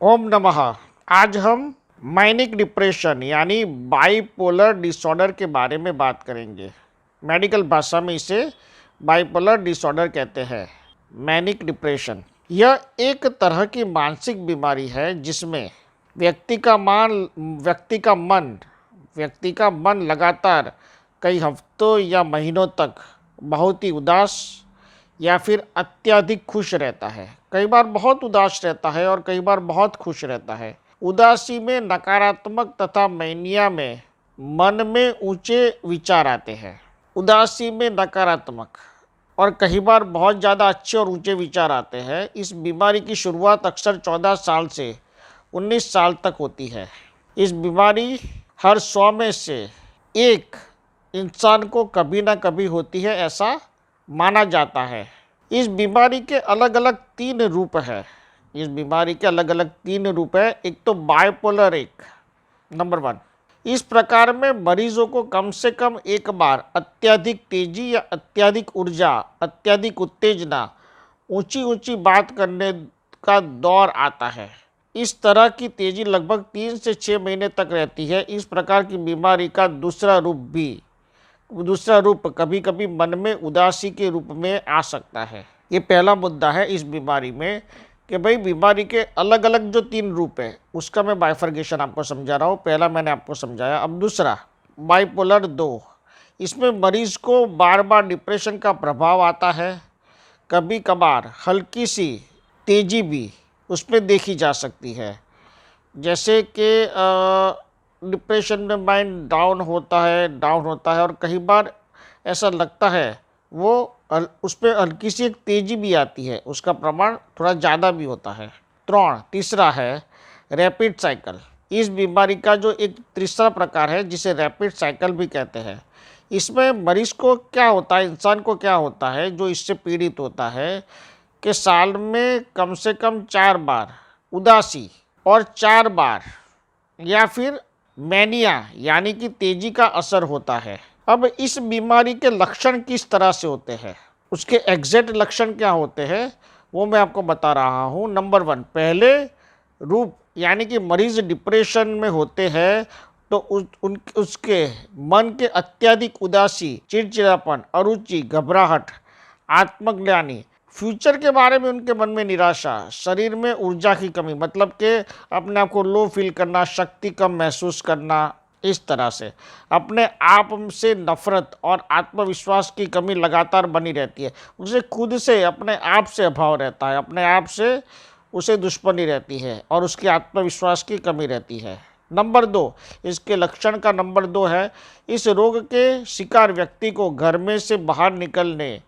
ओम नमः। आज हम मैनिक डिप्रेशन यानी बाइपोलर डिसऑर्डर के बारे में बात करेंगे। मेडिकल भाषा में इसे बाइपोलर डिसऑर्डर कहते हैं। मैनिक डिप्रेशन यह एक तरह की मानसिक बीमारी है जिसमें व्यक्ति का मन लगातार कई हफ्तों या महीनों तक बहुत ही उदास या फिर अत्यधिक खुश रहता है। कई बार बहुत उदास रहता है और कई बार बहुत खुश रहता है। उदासी में नकारात्मक तथा मैनिया में मन में ऊंचे विचार आते हैं। उदासी में नकारात्मक और कई बार बहुत ज़्यादा अच्छे और ऊंचे विचार आते हैं। इस बीमारी की शुरुआत अक्सर 14 साल से 19 साल तक होती है। इस बीमारी हर 100 में से एक इंसान को कभी ना कभी होती है, ऐसा माना जाता है। इस बीमारी के अलग अलग 3 रूप हैं। एक तो बाइपोलर नंबर 1। इस प्रकार में मरीजों को कम से कम एक बार अत्यधिक तेजी या अत्यधिक ऊर्जा, अत्यधिक उत्तेजना, ऊंची ऊंची बात करने का दौर आता है। इस तरह की तेजी लगभग 3 से 6 महीने तक रहती है। इस प्रकार की बीमारी का दूसरा रूप कभी कभी मन में उदासी के रूप में आ सकता है। ये पहला मुद्दा है इस बीमारी में कि भाई बीमारी के अलग अलग जो 3 रूप है उसका मैं बाइफर्गेशन आपको समझा रहा हूँ। पहला मैंने आपको समझाया। अब दूसरा बाइपोलर 2, इसमें मरीज को बार बार डिप्रेशन का प्रभाव आता है। कभी कभार हल्की सी तेजी भी उसमें देखी जा सकती है, जैसे कि डिप्रेशन में माइंड डाउन होता है और कई बार ऐसा लगता है वो उस पर हल्की सी एक तेजी भी आती है, उसका प्रमाण थोड़ा ज़्यादा भी होता है। तीसरा है रैपिड साइकिल। इस बीमारी का जो एक तीसरा प्रकार है जिसे रैपिड साइकिल भी कहते हैं, इसमें मरीज को क्या होता है, इंसान को क्या होता है जो इससे पीड़ित होता है कि साल में कम से कम 4 बार उदासी और 4 बार या फिर मैनिया यानी कि तेजी का असर होता है। अब इस बीमारी के लक्षण किस तरह से होते हैं, उसके एग्जैक्ट लक्षण क्या होते हैं वो मैं आपको बता रहा हूँ। नंबर 1, पहले रूप यानी कि मरीज डिप्रेशन में होते हैं तो उसके मन के अत्यधिक उदासी, चिड़चिड़ापन, अरुचि, घबराहट, आत्मग्लानि, फ्यूचर के बारे में उनके मन में निराशा, शरीर में ऊर्जा की कमी, मतलब कि अपने आप को लो फील करना, शक्ति कम महसूस करना, इस तरह से अपने आप से नफरत और आत्मविश्वास की कमी लगातार बनी रहती है। उसे खुद से अपने आप से अभाव रहता है, अपने आप से उसे दुश्मनी रहती है और उसकी आत्मविश्वास की कमी रहती है। नंबर 2, इसके लक्षण का नंबर 2 है इस रोग के शिकार व्यक्ति को घर में से बाहर निकलने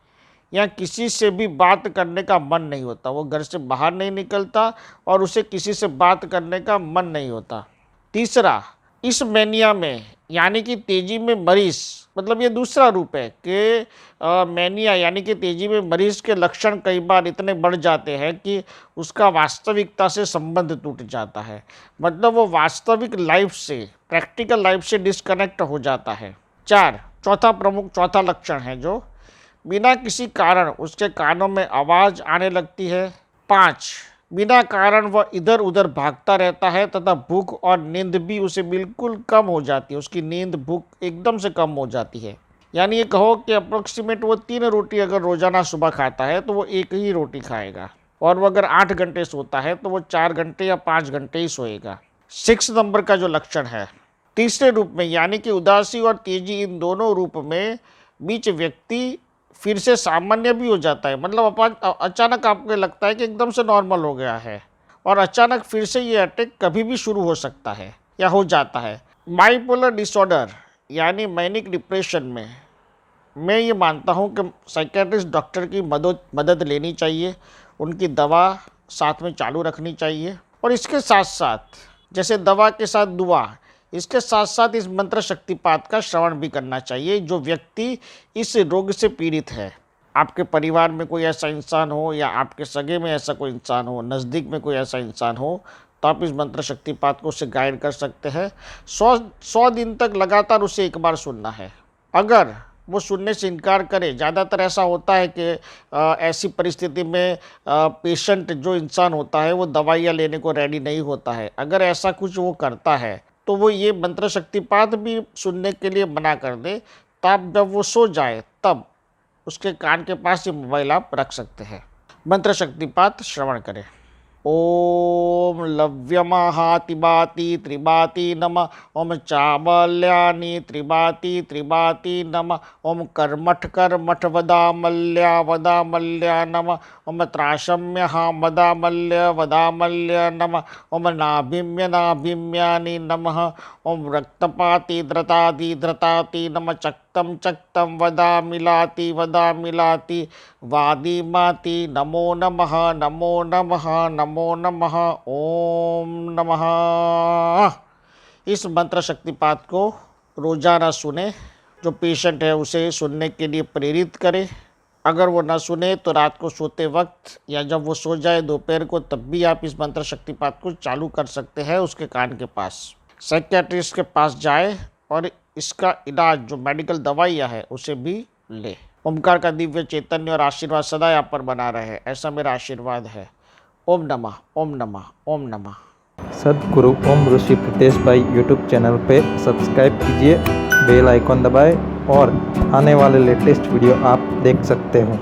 या किसी से भी बात करने का मन नहीं होता। वो घर से बाहर नहीं निकलता और उसे किसी से बात करने का मन नहीं होता। तीसरा, इस मैनिया में यानी कि तेजी में मरीज, मतलब ये दूसरा रूप है कि मैनिया यानी कि तेजी में मरीज के लक्षण कई बार इतने बढ़ जाते हैं कि उसका वास्तविकता से संबंध टूट जाता है, मतलब वो वास्तविक लाइफ से, प्रैक्टिकल लाइफ से डिस्कनेक्ट हो जाता है। चौथा लक्षण है जो बिना किसी कारण उसके कानों में आवाज़ आने लगती है। 5, बिना कारण वह इधर उधर भागता रहता है तथा भूख और नींद भी उसे बिल्कुल कम हो जाती है। उसकी नींद, भूख एकदम से कम हो जाती है। यानी ये कहो कि अप्रोक्सीमेट वो 3 रोटी अगर रोज़ाना सुबह खाता है तो वो 1 ही रोटी खाएगा, और वो अगर 8 घंटे सोता है तो वो 4 घंटे या 5 घंटे ही सोएगा। 6 नंबर का जो लक्षण है तीसरे रूप में यानी कि उदासी और तेजी, इन दोनों रूप में बीच व्यक्ति फिर से सामान्य भी हो जाता है, मतलब अचानक आपको लगता है कि एकदम से नॉर्मल हो गया है और अचानक फिर से ये अटैक कभी भी शुरू हो सकता है या हो जाता है। बाइपोलर डिसऑर्डर यानी मैनिक डिप्रेशन में मैं ये मानता हूँ कि साइकेट्रिस्ट डॉक्टर की मदद लेनी चाहिए, उनकी दवा साथ में चालू रखनी चाहिए, और इसके साथ साथ जैसे दवा के साथ दुआ, इसके साथ साथ इस मंत्र शक्तिपात का श्रवण भी करना चाहिए। जो व्यक्ति इस रोग से पीड़ित है, आपके परिवार में कोई ऐसा इंसान हो या आपके सगे में ऐसा कोई इंसान हो, नज़दीक में कोई ऐसा इंसान हो, तो आप इस मंत्र शक्तिपात को उससे गाइड कर सकते हैं। 100 दिन तक लगातार उसे एक बार सुनना है। अगर वो सुनने से इनकार करे। ज़्यादातर ऐसा होता है कि ऐसी परिस्थिति में पेशेंट जो इंसान होता है वो दवाइयाँ लेने को रेडी नहीं होता है। अगर ऐसा कुछ वो करता है तो वो ये मंत्र शक्तिपात भी सुनने के लिए मना कर दे। तब जब वो सो जाए तब उसके कान के पास ये मोबाइल आप रख सकते हैं। मंत्र शक्तिपात श्रवण करें। ओम लव्यमहातिबाति त्रिबाति नमः। ओम चावल्यानि त्रिबाति त्रिबाति नमः। ओम कर्मठकर मठ वदामल्या नमः। ओम त्राशम्यहा वदामल्य नमः। ओम नाभिम्यानि नमः। ओम रक्तपाति धृताति नमः। चक्तं वदामिलाति वादिमाति नमो नमः ओम नमः। इस मंत्र शक्तिपात को रोजाना सुने। जो पेशेंट है उसे सुनने के लिए प्रेरित करें। अगर वो ना सुने तो रात को सोते वक्त या जब वो सो जाए दोपहर को, तब भी आप इस मंत्र शक्तिपात को चालू कर सकते हैं उसके कान के पास। साइकियाट्रिस्ट के पास जाए और इसका इलाज जो मेडिकल दवाइयाँ है उसे भी ले। ओमकार का दिव्य चैतन्य और आशीर्वाद सदा यहाँ पर बना रहे, ऐसा मेरा आशीर्वाद है। ओम नमः ओम नमः ओम नमः। सद्गुरु ओम ऋषि प्रीतेश भाई यूट्यूब चैनल पे सब्सक्राइब कीजिए, बेल आइकॉन दबाएं और आने वाले लेटेस्ट वीडियो आप देख सकते हो।